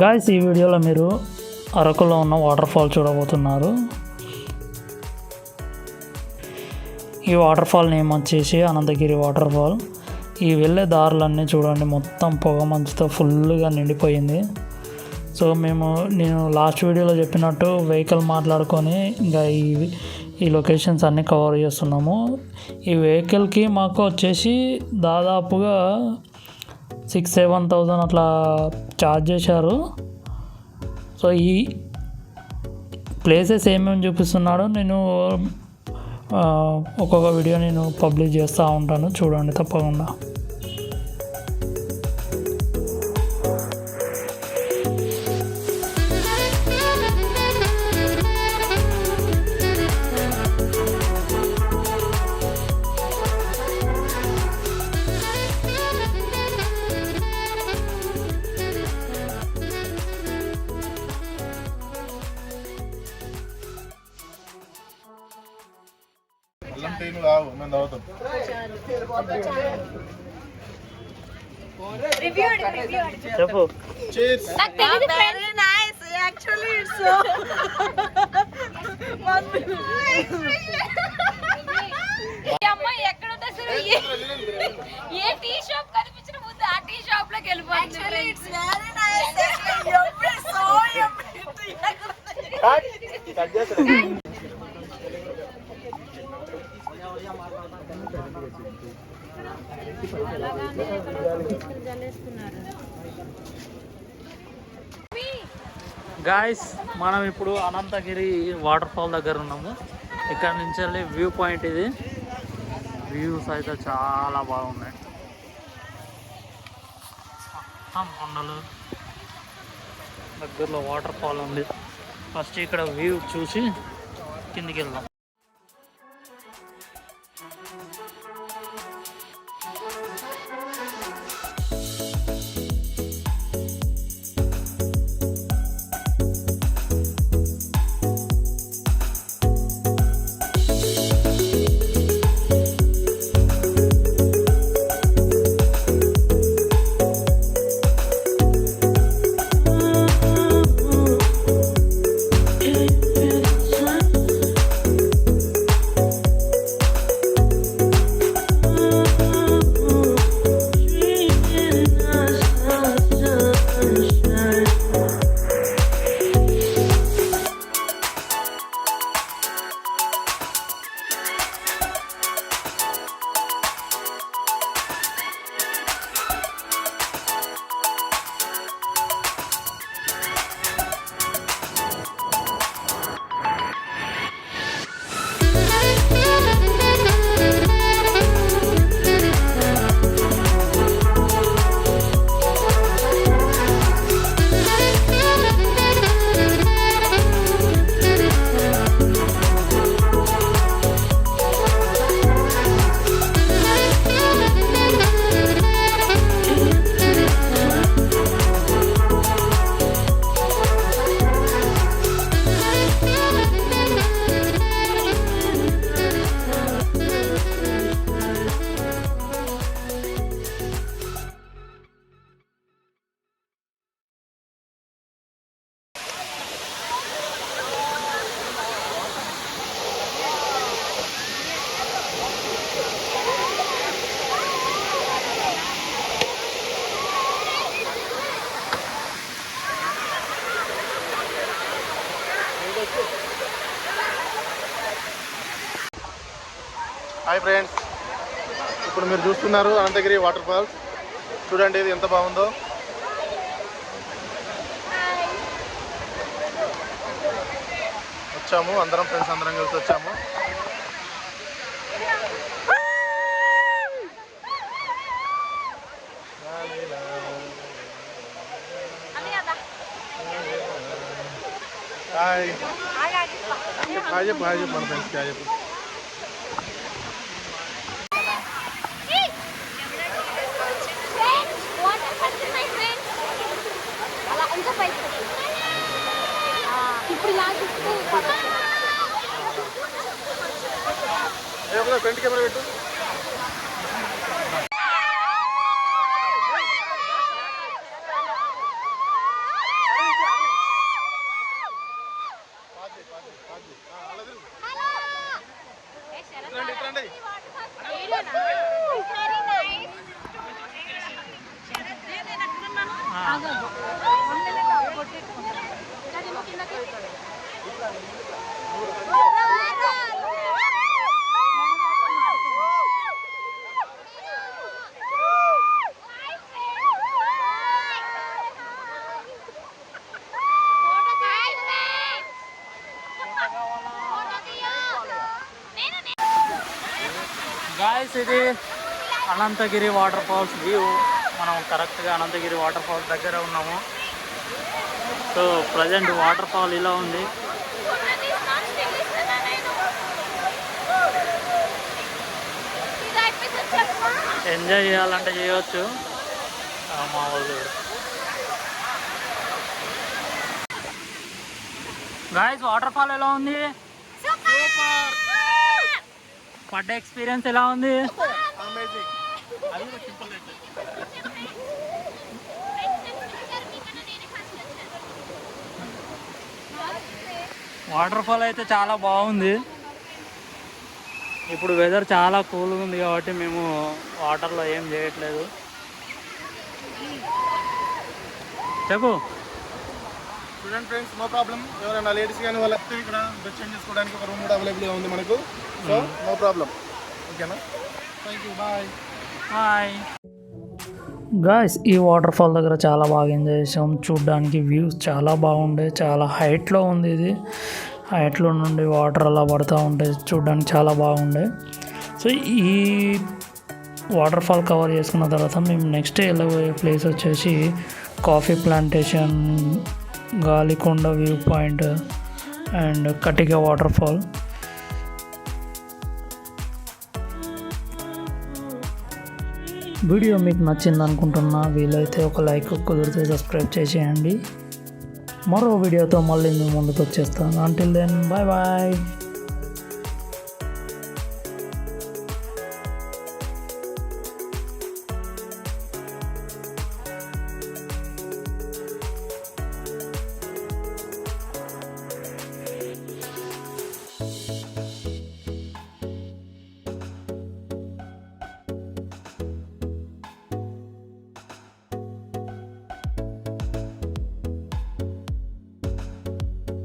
Guys, ఈ వీడియోలో మీరు అరకులో ఉన్న వాటర్ ఫాల్ చూడబోతున్నారు. ఈ వాటర్ ఫాల్ నేమ్ వచ్చేసి అనంతగిరి వాటర్ ఫాల్. ఈ వెళ్ళే దారులన్నీ చూడండి, మొత్తం పొగ మంచుతో ఫుల్గా నిండిపోయింది. సో నేను లాస్ట్ వీడియోలో చెప్పినట్టు వెహికల్ మాట్లాడుకొని ఇంకా ఈ లొకేషన్స్ అన్నీ కవర్ చేస్తున్నాము. ఈ వెహికల్కి మాకు వచ్చేసి దాదాపుగా 6,000-7,000 అట్లా ఛార్జ్ చేశారు. సో ఈ ప్లేసెస్ ఏమేమి చూపిస్తున్నాడో నేను ఒక్కొక్క వీడియో నేను పబ్లిష్ చేస్తూ ఉంటాను, చూడండి తప్పకుండా. చెప్పు. Very nice. Actually, it's so. అమ్మాయి ఎక్కడ ఉంటే సరే ఏ టీ షాప్ కనిపించిన ముందు ఆ టీ షాప్ లోకి వెళ్ళిపోతుంది. Actually, it's very nice. Yummy, so yummy. Guys, మనం ఇప్పుడు అనంతగిరి వాటర్ ఫాల్ దగ్గర ఉన్నాము. ఇక్కడ నుంచి వెళ్ళి వ్యూ పాయింట్ ఇది. వ్యూస్ అయితే చాలా బాగున్నాయి. కొండలు దగ్గరలో వాటర్ ఫాల్ ఉంది. ఫస్ట్ ఇక్కడ వ్యూ చూసి కిందికి వెళ్దాం. హాయ్ ఫ్రెండ్స్, ఇప్పుడు మీరు చూస్తున్నారు అనంతగిరి వాటర్ ఫాల్స్. చూడండి ఇది ఎంత బాగుందో. వచ్చాము అందరం, ఫ్రెండ్స్ అందరం కలిసి వచ్చాము. హాయ్ హాయ్ చెప్పు, హాయ్ చెప్పు మన ఫ్రెండ్స్కి, హాయ్ చెప్పు. ఫ్రంట్ కెమెరా పెట్టు. ఫ్రెండ్స్, ఇది అనంతగిరి వాటర్ ఫాల్స్ వ్యూ. మనం కరెక్ట్గా అనంతగిరి వాటర్ ఫాల్స్ దగ్గర ఉన్నాము. సో ప్రజెంట్ వాటర్ ఫాల్ ఇలా ఉంది. ఎంజాయ్ చేయాలంటే చేయవచ్చు. మా వాళ్ళు గాయ్స్, వాటర్ ఫాల్ ఎలా ఉంది? పడ్డ ఎక్స్పీరియన్స్ ఎలా ఉంది? వాటర్ ఫాల్ అయితే చాలా బాగుంది. ఇప్పుడు వెదర్ చాలా కూల్గా ఉంది కాబట్టి మేము వాటర్లో ఏం చేయట్లేదు. చెప్పు. చూడండి ఫ్రెండ్స్, నో ప్రాబ్లం. ఎవరైనా లేడీస్ కానీ వాళ్ళు వస్తే ఇక్కడ బెడ్ చేంజ్ చేసుకోవడానికి ఒక రూమ్ కూడా అవైలబుల్గా ఉంది మనకు. So no problem. ఓకేనా? Thank you. Bye. Hi guys, ఈ వాటర్ ఫాల్ దగ్గర చాలా బాగా ఎంజాయ్ చేసాం. చూడ్డానికి వ్యూస్ చాలా బాగుండే. చాలా హైట్లో ఉంది ఇది. హైట్లో నుండి వాటర్ అలా పడుతూ ఉంటాయి. చూడ్డానికి చాలా బాగుండే. సో ఈ వాటర్ ఫాల్ కవర్ చేసుకున్న తర్వాత మేము నెక్స్ట్ వెళ్ళబోయే ప్లేస్ వచ్చేసి coffee plantation, Galikonda view point and కటిక వాటర్ ఫాల్. వీడియో మీకు నచ్చింది అనుకుంటున్నా. వీలైతే ఒక లైక్, కుదిరితే సబ్స్క్రైబ్ చేసేయండి. మరో వీడియోతో మళ్ళీ మీ ముందుకు వచ్చేస్తాను. Until then, bye bye.